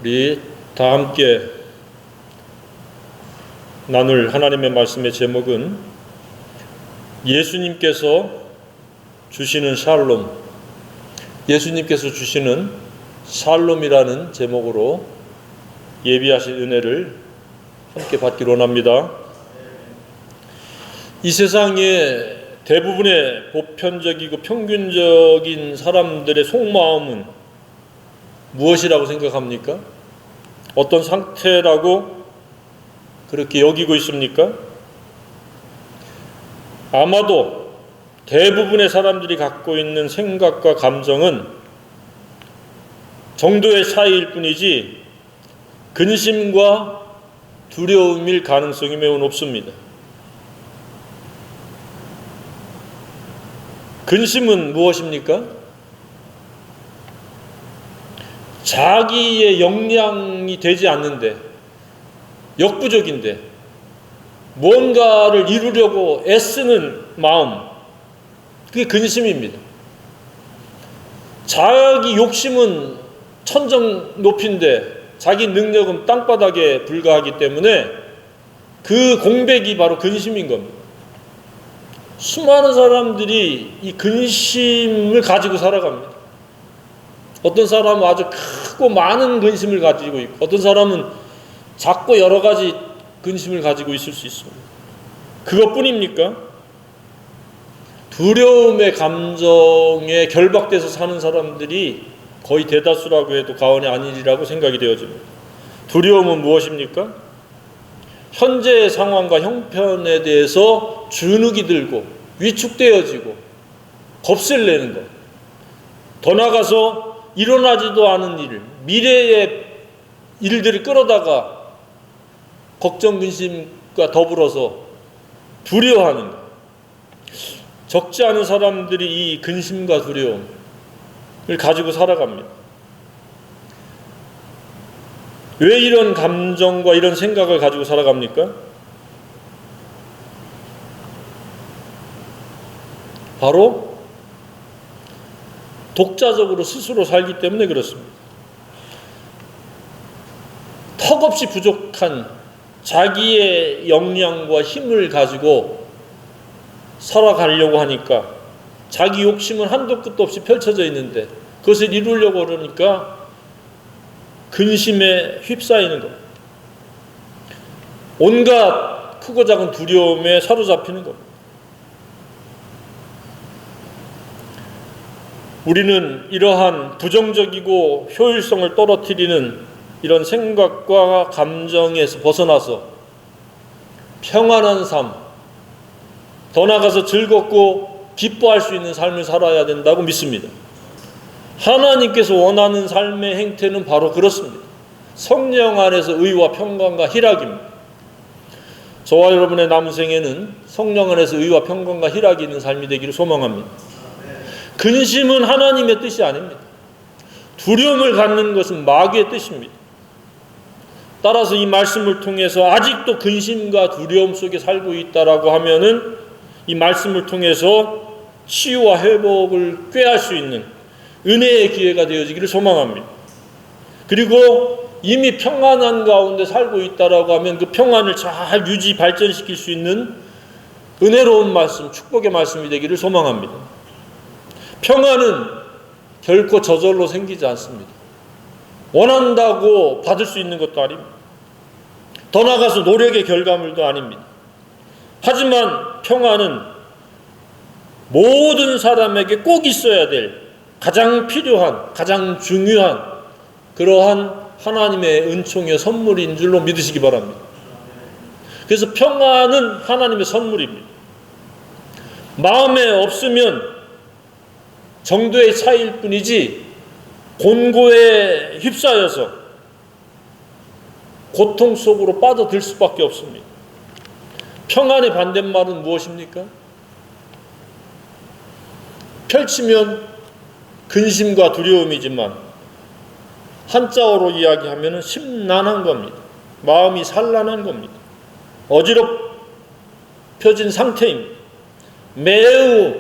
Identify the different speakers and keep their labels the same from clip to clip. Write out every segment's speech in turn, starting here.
Speaker 1: 우리 다 함께 나눌 하나님의 말씀의 제목은 예수님께서 주시는 샬롬, 예수님께서 주시는 샬롬이라는 제목으로 예비하신 은혜를 함께 받기로 원합니다. 이 세상의 대부분의 보편적이고 평균적인 사람들의 속마음은 무엇이라고 생각합니까? 어떤 상태라고 그렇게 여기고 있습니까? 아마도 대부분의 사람들이 갖고 있는 생각과 감정은 정도의 차이일 뿐이지 근심과 두려움일 가능성이 매우 높습니다. 근심은 무엇입니까? 자기의 역량이 되지 않는데, 역부족인데 뭔가를 이루려고 애쓰는 마음, 그게 근심입니다. 자기 욕심은 천정 높인데 자기 능력은 땅바닥에 불과하기 때문에 그 공백이 바로 근심인 겁니다. 수많은 사람들이 이 근심을 가지고 살아갑니다. 어떤 사람은 아주 크고 많은 근심을 가지고 있고, 어떤 사람은 작고 여러 가지 근심을 가지고 있을 수 있습니다. 그것뿐입니까? 두려움의 감정에 결박돼서 사는 사람들이 거의 대다수라고 해도 과언이 아니리라고 생각이 되어집니다. 두려움은 무엇입니까? 현재의 상황과 형편에 대해서 주눅이 들고 위축되어지고 겁을 내는 것. 더 나아가서 일어나지도 않은 일, 미래의 일들을 끌어다가 걱정, 근심과 더불어서 두려워하는 것. 적지 않은 사람들이 이 근심과 두려움을 가지고 살아갑니다. 왜 이런 감정과 이런 생각을 가지고 살아갑니까? 바로 독자적으로 스스로 살기 때문에 그렇습니다. 턱없이 부족한 자기의 역량과 힘을 가지고 살아가려고 하니까 자기 욕심은 한도 끝도 없이 펼쳐져 있는데 그것을 이루려고 그러니까 근심에 휩싸이는 것. 온갖 크고 작은 두려움에 사로잡히는 것. 우리는 이러한 부정적이고 효율성을 떨어뜨리는 이런 생각과 감정에서 벗어나서 평안한 삶, 더 나아가서 즐겁고 기뻐할 수 있는 삶을 살아야 된다고 믿습니다. 하나님께서 원하는 삶의 행태는 바로 그렇습니다. 성령 안에서 의와 평강과 희락입니다. 저와 여러분의 남은 생에는 성령 안에서 의와 평강과 희락이 있는 삶이 되기를 소망합니다. 근심은 하나님의 뜻이 아닙니다. 두려움을 갖는 것은 마귀의 뜻입니다. 따라서 이 말씀을 통해서 아직도 근심과 두려움 속에 살고 있다라고 하면은 이 말씀을 통해서 치유와 회복을 꾀할 수 있는 은혜의 기회가 되어지기를 소망합니다. 그리고 이미 평안한 가운데 살고 있다라고 하면 그 평안을 잘 유지 발전시킬 수 있는 은혜로운 말씀, 축복의 말씀이 되기를 소망합니다. 평안은 결코 저절로 생기지 않습니다. 원한다고 받을 수 있는 것도 아닙니다. 더 나아가서 노력의 결과물도 아닙니다. 하지만 평안은 모든 사람에게 꼭 있어야 될 가장 필요한, 가장 중요한 그러한 하나님의 은총의 선물인 줄로 믿으시기 바랍니다. 그래서 평안은 하나님의 선물입니다. 마음에 없으면 정도의 차이일 뿐이지 곤고에 휩싸여서 고통 속으로 빠져들 수밖에 없습니다. 평안의 반대말은 무엇입니까? 펼치면 근심과 두려움이지만 한자어로 이야기하면 심란한 겁니다. 마음이 산란한 겁니다. 어지럽혀진 상태입니다. 매우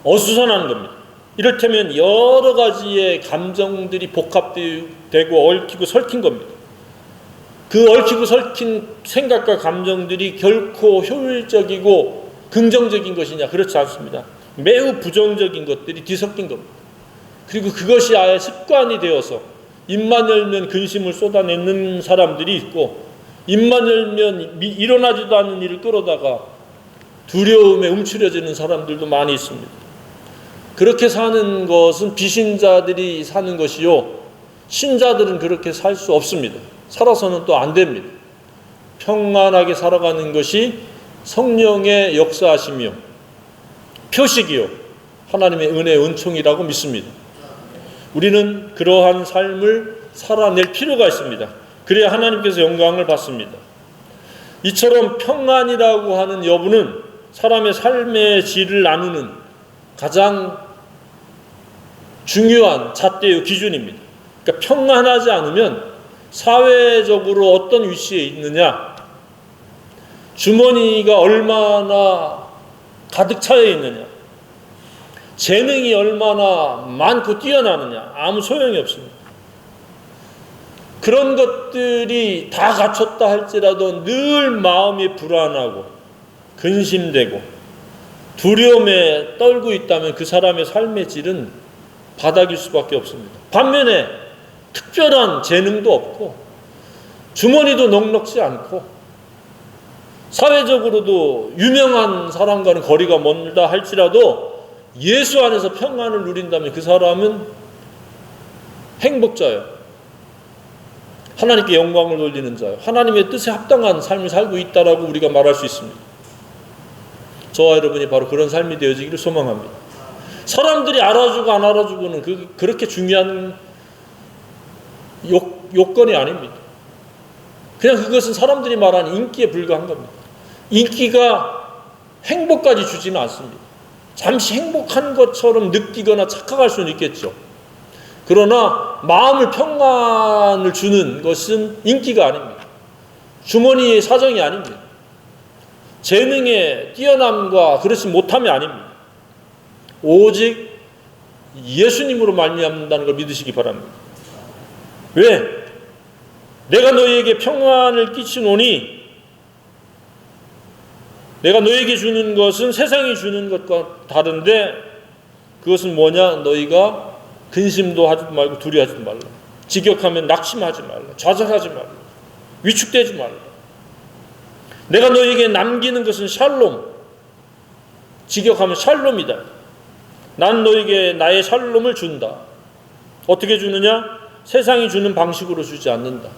Speaker 1: 어수선한 겁니다. 이를테면 여러 가지의 감정들이 복합되어 되고 얽히고 설킨 겁니다. 그 얽히고 설킨 생각과 감정들이 결코 효율적이고 긍정적인 것이냐? 그렇지 않습니다. 매우 부정적인 것들이 뒤섞인 겁니다. 그리고 그것이 아예 습관이 되어서 입만 열면 근심을 쏟아내는 사람들이 있고, 입만 열면 일어나지도 않는 일을 끌어다가 두려움에 움츠려지는 사람들도 많이 있습니다. 그렇게 사는 것은 비신자들이 사는 것이요, 신자들은 그렇게 살 수 없습니다. 살아서는 또 안 됩니다. 평안하게 살아가는 것이 성령의 역사하시며 표식이요 하나님의 은혜의 은총이라고 믿습니다. 우리는 그러한 삶을 살아낼 필요가 있습니다. 그래야 하나님께서 영광을 받습니다. 이처럼 평안이라고 하는 여부는 사람의 삶의 질을 나누는 가장 중요한 잣대요 기준입니다. 그러니까 평안하지 않으면 사회적으로 어떤 위치에 있느냐, 주머니가 얼마나 가득 차여 있느냐, 재능이 얼마나 많고 뛰어나느냐, 아무 소용이 없습니다. 그런 것들이 다 갖췄다 할지라도 늘 마음이 불안하고 근심되고 두려움에 떨고 있다면 그 사람의 삶의 질은 바닥일 수밖에 없습니다. 반면에 특별한 재능도 없고 주머니도 넉넉지 않고 사회적으로도 유명한 사람과는 거리가 멀다 할지라도 예수 안에서 평안을 누린다면 그 사람은 행복자예요. 하나님께 영광을 돌리는 자예요. 하나님의 뜻에 합당한 삶을 살고 있다라고 우리가 말할 수 있습니다. 저와 여러분이 바로 그런 삶이 되어지기를 소망합니다. 사람들이 알아주고 안 알아주고는 그렇게 중요한 요건이 아닙니다. 그냥 그것은 사람들이 말하는 인기에 불과한 겁니다. 인기가 행복까지 주지는 않습니다. 잠시 행복한 것처럼 느끼거나 착각할 수는 있겠죠. 그러나 마음을 평안을 주는 것은 인기가 아닙니다. 주머니의 사정이 아닙니다. 재능의 뛰어남과 그렇지 못함이 아닙니다. 오직 예수님으로 말미암는다는 걸 믿으시기 바랍니다. 왜? 내가 너희에게 평안을 끼치노니, 내가 너희에게 주는 것은 세상이 주는 것과 다른데 그것은 뭐냐? 너희가 근심도 하지 말고 두려워하지 말라. 직역하면 낙심하지 말라. 좌절하지 말라. 위축되지 말라. 내가 너희에게 남기는 것은 샬롬. 직역하면 샬롬이다. 난 너희에게 나의 샬롬을 준다. 어떻게 주느냐? 세상이 주는 방식으로 주지 않는다.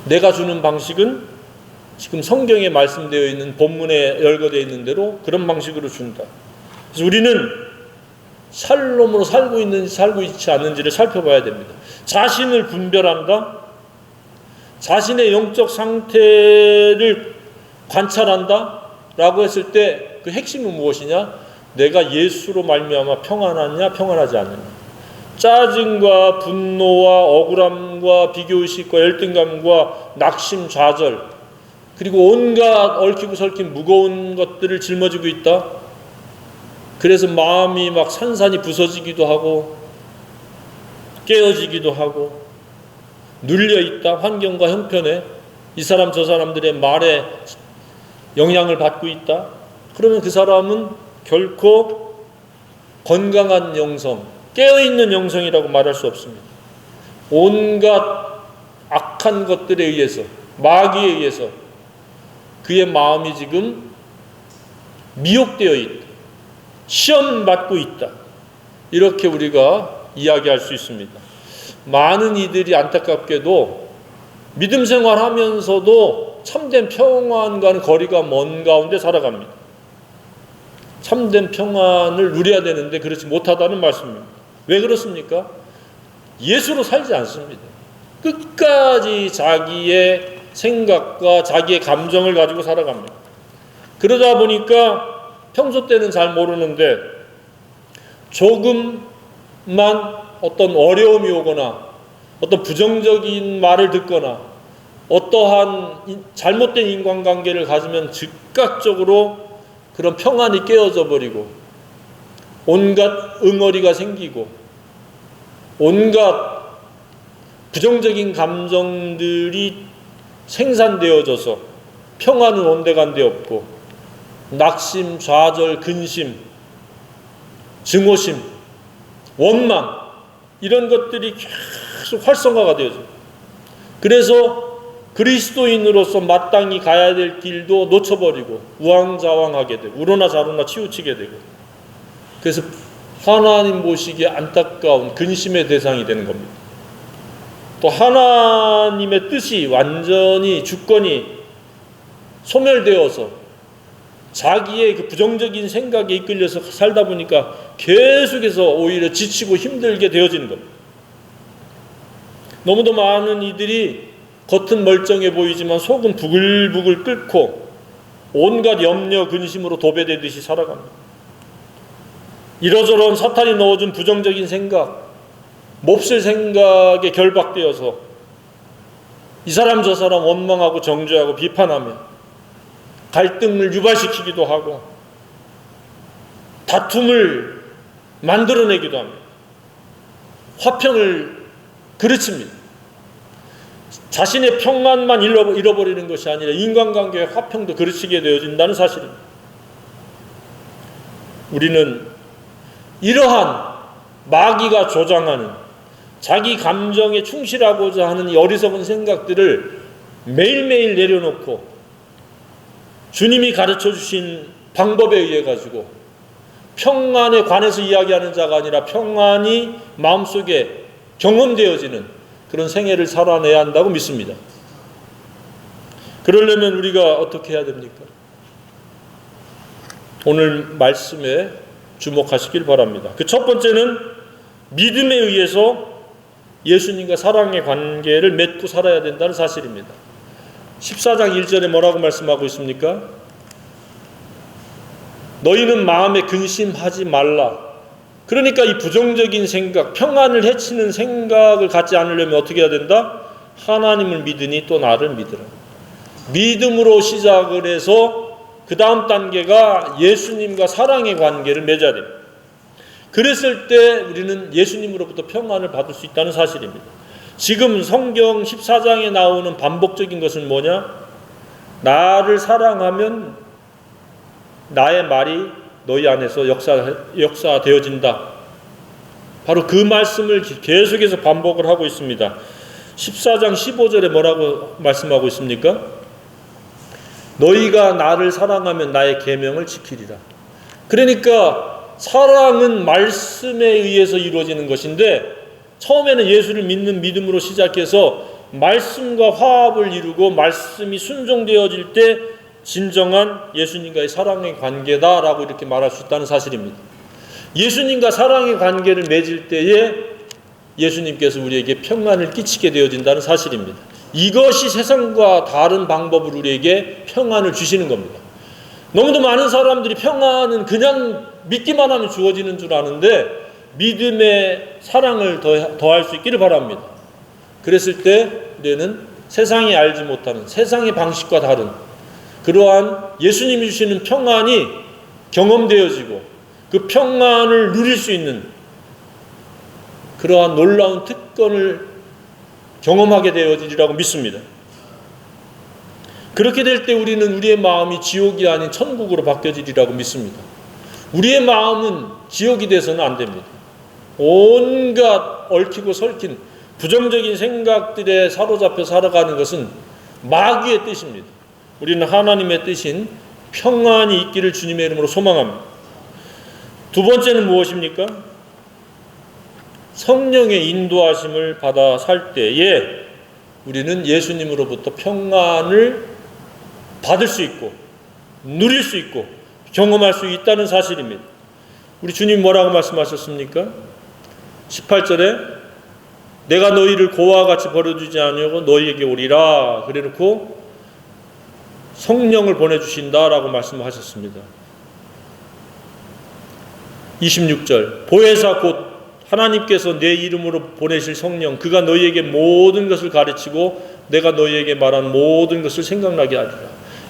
Speaker 1: 내가 주는 방식은 지금 성경에 말씀되어 있는 본문에 열거되어 있는 대로 그런 방식으로 준다. 그래서 우리는 샬롬으로 살고 있는지 살고 있지 않는지를 살펴봐야 됩니다. 자신을 분별한다. 자신의 영적 상태를 관찰한다 라고 했을 때 그 핵심은 무엇이냐? 내가 예수로 말미암아 평안하냐 평안하지 않느냐. 짜증과 분노와 억울함과 비교의식과 열등감과 낙심, 좌절, 그리고 온갖 얽히고 설킨 무거운 것들을 짊어지고 있다. 그래서 마음이 막 산산이 부서지기도 하고 깨어지기도 하고 눌려있다. 환경과 형편에 이 사람 저 사람들의 말에 영향을 받고 있다. 그러면 그 사람은 결코 건강한 영성, 깨어있는 영성이라고 말할 수 없습니다. 온갖 악한 것들에 의해서, 마귀에 의해서 그의 마음이 지금 미혹되어 있다. 시험받고 있다. 이렇게 우리가 이야기할 수 있습니다. 많은 이들이 안타깝게도 믿음 생활하면서도 참된 평안과는 거리가 먼 가운데 살아갑니다. 참된 평안을 누려야 되는데 그렇지 못하다는 말씀입니다. 왜 그렇습니까? 예수로 살지 않습니다. 끝까지 자기의 생각과 자기의 감정을 가지고 살아갑니다. 그러다 보니까 평소 때는 잘 모르는데 조금만 어떤 어려움이 오거나 어떤 부정적인 말을 듣거나 어떠한 잘못된 인간관계를 가지면 즉각적으로 그런 평안이 깨어져 버리고 온갖 응어리가 생기고 온갖 부정적인 감정들이 생산되어져서 평안은 온데간데 없고 낙심, 좌절, 근심, 증오심, 원망 이런 것들이 계속 활성화가 되어져요. 그래서 그리스도인으로서 마땅히 가야 될 길도 놓쳐버리고 우왕좌왕하게 되고 우로나 좌로나 치우치게 되고, 그래서 하나님 보시기에 안타까운 근심의 대상이 되는 겁니다. 또 하나님의 뜻이 완전히 주권이 소멸되어서 자기의 그 부정적인 생각에 이끌려서 살다 보니까 계속해서 오히려 지치고 힘들게 되어지는 겁니다. 너무도 많은 이들이 겉은 멀쩡해 보이지만 속은 부글부글 끓고 온갖 염려 근심으로 도배되듯이 살아갑니다. 이러저런 사탄이 넣어준 부정적인 생각, 몹쓸 생각에 결박되어서 이 사람 저 사람 원망하고 정죄하고 비판하며 갈등을 유발시키기도 하고 다툼을 만들어내기도 합니다. 화평을 그르칩니다. 자신의 평안만 잃어버리는 것이 아니라 인간관계의 화평도 그르치게 되어진다는 사실입니다. 우리는 이러한 마귀가 조장하는 자기 감정에 충실하고자 하는 이 어리석은 생각들을 매일매일 내려놓고 주님이 가르쳐 주신 방법에 의해 가지고 평안에 관해서 이야기하는 자가 아니라 평안이 마음속에 경험되어지는 그런 생애를 살아내야 한다고 믿습니다. 그러려면 우리가 어떻게 해야 됩니까? 오늘 말씀에 주목하시길 바랍니다. 그 첫 번째는 믿음에 의해서 예수님과 사랑의 관계를 맺고 살아야 된다는 사실입니다. 14장 1절에 뭐라고 말씀하고 있습니까? 너희는 마음에 근심하지 말라. 그러니까 이 부정적인 생각, 평안을 해치는 생각을 갖지 않으려면 어떻게 해야 된다? 하나님을 믿으니 또 나를 믿으라. 믿음으로 시작을 해서 그 다음 단계가 예수님과 사랑의 관계를 맺어야 됩니다. 그랬을 때 우리는 예수님으로부터 평안을 받을 수 있다는 사실입니다. 지금 성경 14장에 나오는 반복적인 것은 뭐냐? 나를 사랑하면 나의 말이 너희 안에서 역사되어진다. 바로 그 말씀을 계속해서 반복을 하고 있습니다. 14장 15절에 뭐라고 말씀하고 있습니까? 너희가 나를 사랑하면 나의 계명을 지키리라. 그러니까 사랑은 말씀에 의해서 이루어지는 것인데, 처음에는 예수를 믿는 믿음으로 시작해서 말씀과 화합을 이루고 말씀이 순종되어질 때 진정한 예수님과의 사랑의 관계다라고 이렇게 말할 수 있다는 사실입니다. 예수님과 사랑의 관계를 맺을 때에 예수님께서 우리에게 평안을 끼치게 되어진다는 사실입니다. 이것이 세상과 다른 방법으로 우리에게 평안을 주시는 겁니다. 너무도 많은 사람들이 평안은 그냥 믿기만 하면 주어지는 줄 아는데 믿음의 사랑을 더할 수 있기를 바랍니다. 그랬을 때 우리는 세상이 알지 못하는 세상의 방식과 다른 그러한 예수님이 주시는 평안이 경험되어지고 그 평안을 누릴 수 있는 그러한 놀라운 특권을 경험하게 되어지리라고 믿습니다. 그렇게 될 때 우리는 우리의 마음이 지옥이 아닌 천국으로 바뀌어지리라고 믿습니다. 우리의 마음은 지옥이 돼서는 안 됩니다. 온갖 얽히고 설킨 부정적인 생각들에 사로잡혀 살아가는 것은 마귀의 뜻입니다. 우리는 하나님의 뜻인 평안이 있기를 주님의 이름으로 소망합니다. 두 번째는 무엇입니까? 성령의 인도하심을 받아 살 때에 우리는 예수님으로부터 평안을 받을 수 있고 누릴 수 있고 경험할 수 있다는 사실입니다. 우리 주님 뭐라고 말씀하셨습니까? 18절에 내가 너희를 고와 같이 버려두지 아니하고 너희에게 오리라 그래놓고 성령을 보내주신다라고 말씀하셨습니다. 26절 보혜사 곧 하나님께서 내 이름으로 보내실 성령 그가 너희에게 모든 것을 가르치고 내가 너희에게 말한 모든 것을 생각나게 하리라.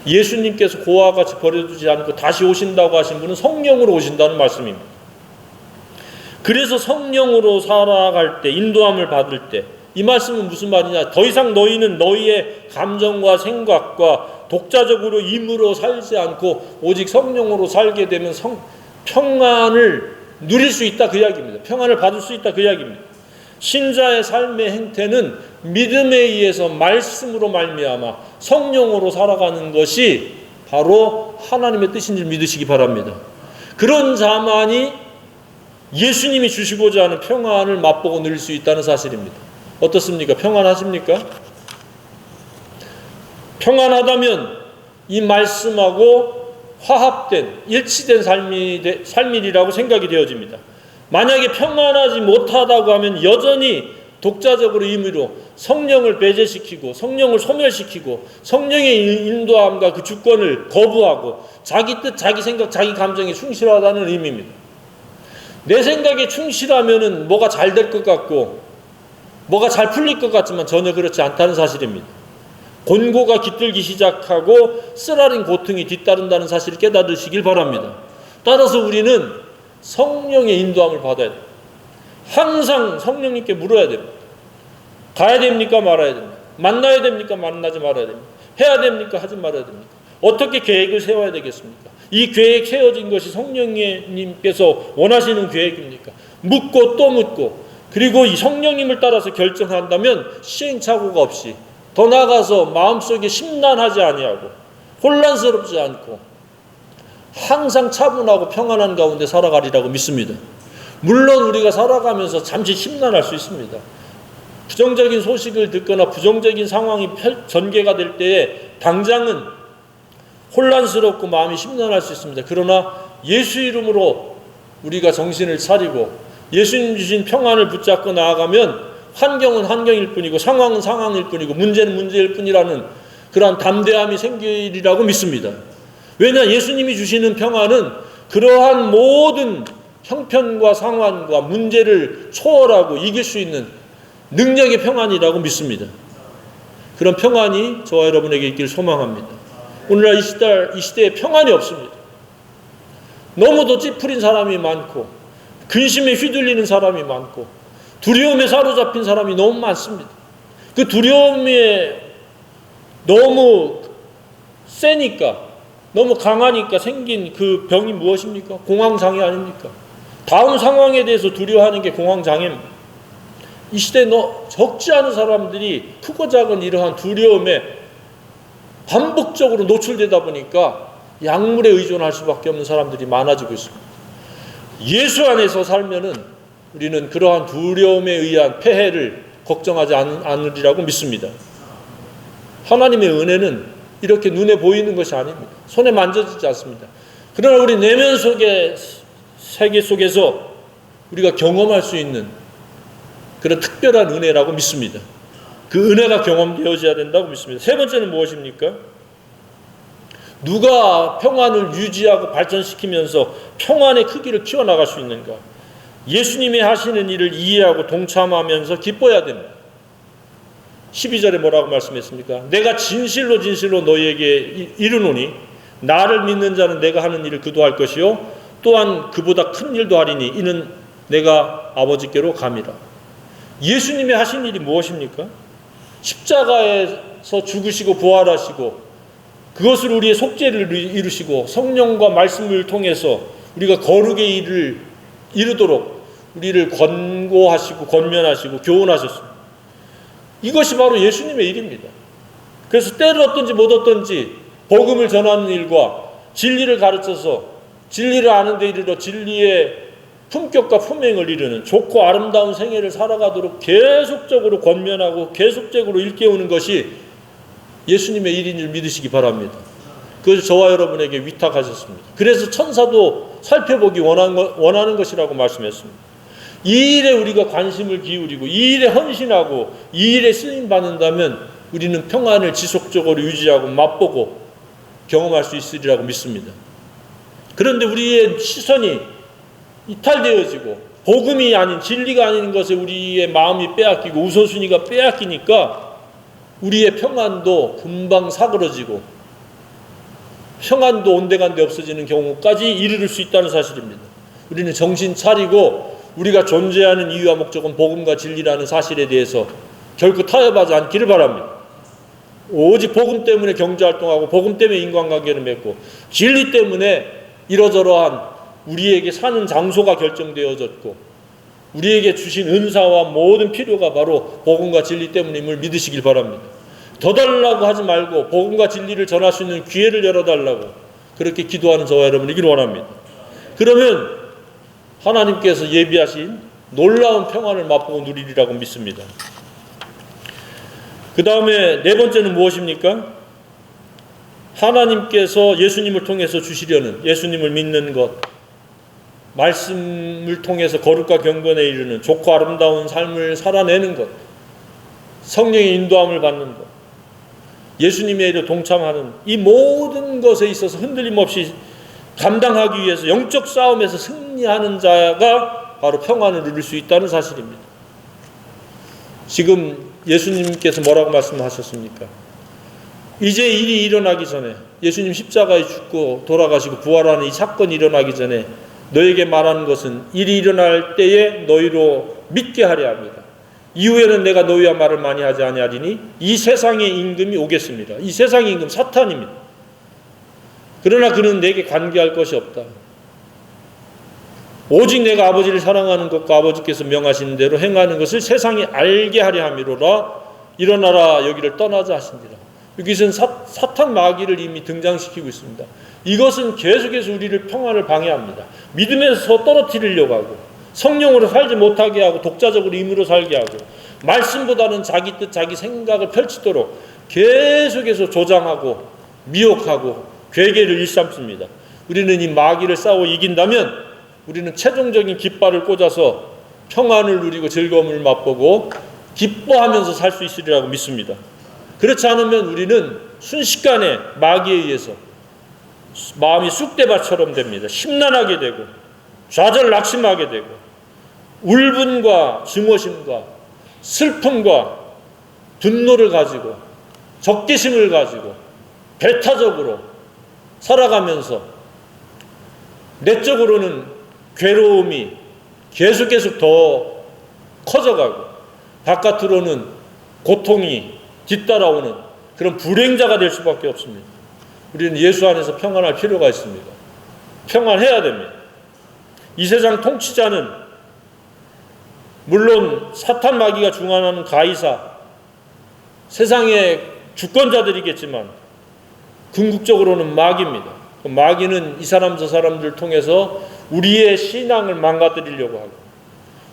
Speaker 1: 예수님께서 고와 같이 버려두지 않고 다시 오신다고 하신 분은 성령으로 오신다는 말씀입니다. 그래서 성령으로 살아갈 때, 인도함을 받을 때, 이 말씀은 무슨 말이냐? 더 이상 너희는 너희의 감정과 생각과 독자적으로 힘으로 살지 않고 오직 성령으로 살게 되면 평안을 누릴 수 있다, 그 이야기입니다. 평안을 받을 수 있다, 그 이야기입니다. 신자의 삶의 행태는 믿음에 의해서 말씀으로 말미암아 성령으로 살아가는 것이 바로 하나님의 뜻인 줄 믿으시기 바랍니다. 그런 자만이 예수님이 주시고자 하는 평안을 맛보고 누릴 수 있다는 사실입니다. 어떻습니까? 평안하십니까? 평안하다면 이 말씀하고 화합된, 일치된 삶이라고 생각이 되어집니다. 만약에 평안하지 못하다고 하면 여전히 독자적으로 임의로 성령을 배제시키고 성령을 소멸시키고 성령의 인도함과 그 주권을 거부하고 자기 뜻, 자기 생각, 자기 감정에 충실하다는 의미입니다. 내 생각에 충실하면은 뭐가 잘 될 것 같고 뭐가 잘 풀릴 것 같지만 전혀 그렇지 않다는 사실입니다. 곤고가 깃들기 시작하고 쓰라린 고통이 뒤따른다는 사실을 깨달으시길 바랍니다. 따라서 우리는 성령의 인도함을 받아야 됩니다. 항상 성령님께 물어야 됩니다. 가야 됩니까? 말아야 됩니까? 만나야 됩니까? 만나지 말아야 됩니까? 해야 됩니까? 하지 말아야 됩니까? 어떻게 계획을 세워야 되겠습니까? 이 계획 세워진 것이 성령님께서 원하시는 계획입니까? 묻고 또 묻고, 그리고 이 성령님을 따라서 결정한다면 시행착오가 없이, 더 나아가서 마음속에 심란하지 아니하고 혼란스럽지 않고 항상 차분하고 평안한 가운데 살아가리라고 믿습니다. 물론 우리가 살아가면서 잠시 심란할 수 있습니다. 부정적인 소식을 듣거나 부정적인 상황이 전개가 될 때에 당장은 혼란스럽고 마음이 심란할 수 있습니다. 그러나 예수 이름으로 우리가 정신을 차리고 예수님 주신 평안을 붙잡고 나아가면 환경은 환경일 뿐이고 상황은 상황일 뿐이고 문제는 문제일 뿐이라는 그러한 담대함이 생기리라고 믿습니다. 왜냐, 예수님이 주시는 평안은 그러한 모든 형편과 상황과 문제를 초월하고 이길 수 있는 능력의 평안이라고 믿습니다. 그런 평안이 저와 여러분에게 있길 소망합니다. 오늘날 이 시대에 평안이 없습니다. 너무도 찌푸린 사람이 많고 근심에 휘둘리는 사람이 많고 두려움에 사로잡힌 사람이 너무 많습니다. 그 두려움에 너무 세니까, 너무 강하니까 생긴 그 병이 무엇입니까? 공황장애 아닙니까? 다음 상황에 대해서 두려워하는 게 공황장애입니다. 이 시대에 적지 않은 사람들이 크고 작은 이러한 두려움에 반복적으로 노출되다 보니까 약물에 의존할 수밖에 없는 사람들이 많아지고 있습니다. 예수 안에서 살면은 우리는 그러한 두려움에 의한 폐해를 걱정하지 않으리라고 믿습니다. 하나님의 은혜는 이렇게 눈에 보이는 것이 아닙니다. 손에 만져지지 않습니다. 그러나 우리 내면 속의 세계 속에서 우리가 경험할 수 있는 그런 특별한 은혜라고 믿습니다. 그 은혜가 경험되어져야 된다고 믿습니다. 세 번째는 무엇입니까? 누가 평안을 유지하고 발전시키면서 평안의 크기를 키워나갈 수 있는가? 예수님이 하시는 일을 이해하고 동참하면서 기뻐해야 됩니다. 12절에 뭐라고 말씀했습니까? 내가 진실로 진실로 너희에게 이르노니 나를 믿는 자는 내가 하는 일을 그도 할 것이요 또한 그보다 큰 일도 하리니 이는 내가 아버지께로 감이라. 예수님이 하신 일이 무엇입니까? 십자가에서 죽으시고 부활하시고 그것을 우리의 속죄를 이루시고 성령과 말씀을 통해서 우리가 거룩의 일을 이루도록 우리를 권고하시고 권면하시고 교훈하셨습니다. 이것이 바로 예수님의 일입니다. 그래서 때를 얻든지 못 얻든지 복음을 전하는 일과 진리를 가르쳐서 진리를 아는 데 이르러 진리의 품격과 품행을 이루는 좋고 아름다운 생애를 살아가도록 계속적으로 권면하고 계속적으로 일깨우는 것이 예수님의 일인 줄 믿으시기 바랍니다. 그것을 저와 여러분에게 위탁하셨습니다. 그래서 천사도 살펴보기 원하는 것이라고 말씀했습니다. 이 일에 우리가 관심을 기울이고 이 일에 헌신하고 이 일에 쓰임받는다면 우리는 평안을 지속적으로 유지하고 맛보고 경험할 수 있으리라고 믿습니다. 그런데 우리의 시선이 이탈되어지고 복음이 아닌 진리가 아닌 것에 우리의 마음이 빼앗기고 우선순위가 빼앗기니까 우리의 평안도 금방 사그러지고 평안도 온데간데 없어지는 경우까지 이르를 수 있다는 사실입니다. 우리는 정신 차리고 우리가 존재하는 이유와 목적은 복음과 진리라는 사실에 대해서 결코 타협하지 않기를 바랍니다. 오직 복음 때문에 경제활동하고 복음 때문에 인간관계를 맺고 진리 때문에 이러저러한 우리에게 사는 장소가 결정되어졌고 우리에게 주신 은사와 모든 필요가 바로 복음과 진리 때문임을 믿으시길 바랍니다. 더 달라고 하지 말고 복음과 진리를 전할 수 있는 기회를 열어달라고 그렇게 기도하는 저와 여러분이길 원합니다. 그러면 하나님께서 예비하신 놀라운 평안을 맛보고 누리리라고 믿습니다. 그 다음에 네 번째는 무엇입니까? 하나님께서 예수님을 통해서 주시려는, 예수님을 믿는 것, 말씀을 통해서 거룩과 경건에 이르는 좋고 아름다운 삶을 살아내는 것, 성령의 인도함을 받는 것, 예수님의 일에 동참하는 이 모든 것에 있어서 흔들림 없이 감당하기 위해서 영적 싸움에서 승리하는 자가 바로 평안을 누릴 수 있다는 사실입니다. 지금 예수님께서 뭐라고 말씀하셨습니까? 이제 일이 일어나기 전에, 예수님 십자가에 죽고 돌아가시고 부활하는 이 사건이 일어나기 전에 너에게 말하는 것은 일이 일어날 때에 너희로 믿게 하려 합니다. 이후에는 내가 너희와 말을 많이 하지 아니하리니 이 세상의 임금이 오겠습니다. 이 세상의 임금 사탄입니다. 그러나 그는 내게 관계할 것이 없다. 오직 내가 아버지를 사랑하는 것과 아버지께서 명하시는 대로 행하는 것을 세상에 알게 하려 함이로라. 일어나라 여기를 떠나자 하신지라. 여기서는 사탄 마귀를 이미 등장시키고 있습니다. 이것은 계속해서 우리를 평안을 방해합니다. 믿음에서 떨어뜨리려고 하고 성령으로 살지 못하게 하고 독자적으로 임으로 살게 하고 말씀보다는 자기 뜻 자기 생각을 펼치도록 계속해서 조장하고 미혹하고 괴계를 일삼습니다. 우리는 이 마귀를 싸워 이긴다면 우리는 최종적인 깃발을 꽂아서 평안을 누리고 즐거움을 맛보고 기뻐하면서 살 수 있으리라고 믿습니다. 그렇지 않으면 우리는 순식간에 마귀에 의해서 마음이 쑥대밭처럼 됩니다. 심란하게 되고 좌절 낙심하게 되고 울분과 증오심과 슬픔과 분노를 가지고 적개심을 가지고 배타적으로 살아가면서 내적으로는 괴로움이 계속 더 커져가고 바깥으로는 고통이 뒤따라오는 그런 불행자가 될 수밖에 없습니다. 우리는 예수 안에서 평안할 필요가 있습니다. 평안해야 됩니다. 이 세상 통치자는 물론 사탄 마귀가 중환하는 가이사 세상의 주권자들이겠지만 궁극적으로는 마귀입니다. 마귀는 이 사람 저 사람들 통해서 우리의 신앙을 망가뜨리려고 하고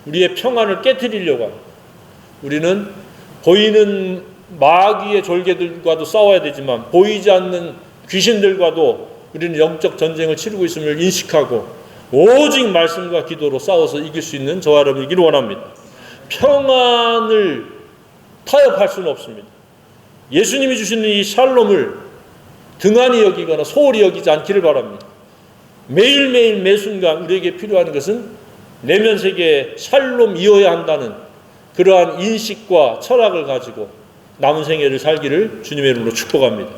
Speaker 1: 우리의 평안을 깨뜨리려고 하고 우리는 보이는 마귀의 졸개들과도 싸워야 되지만 보이지 않는 귀신들과도 우리는 영적 전쟁을 치르고 있음을 인식하고 오직 말씀과 기도로 싸워서 이길 수 있는 저와 여러분이길 원합니다. 평안을 타협할 수는 없습니다. 예수님이 주시는 이 샬롬을 등한히 여기거나 소홀히 여기지 않기를 바랍니다. 매일매일 매순간 우리에게 필요한 것은 내면 세계에 샬롬이어야 한다는 그러한 인식과 철학을 가지고 남은 생애를 살기를 주님의 이름으로 축복합니다.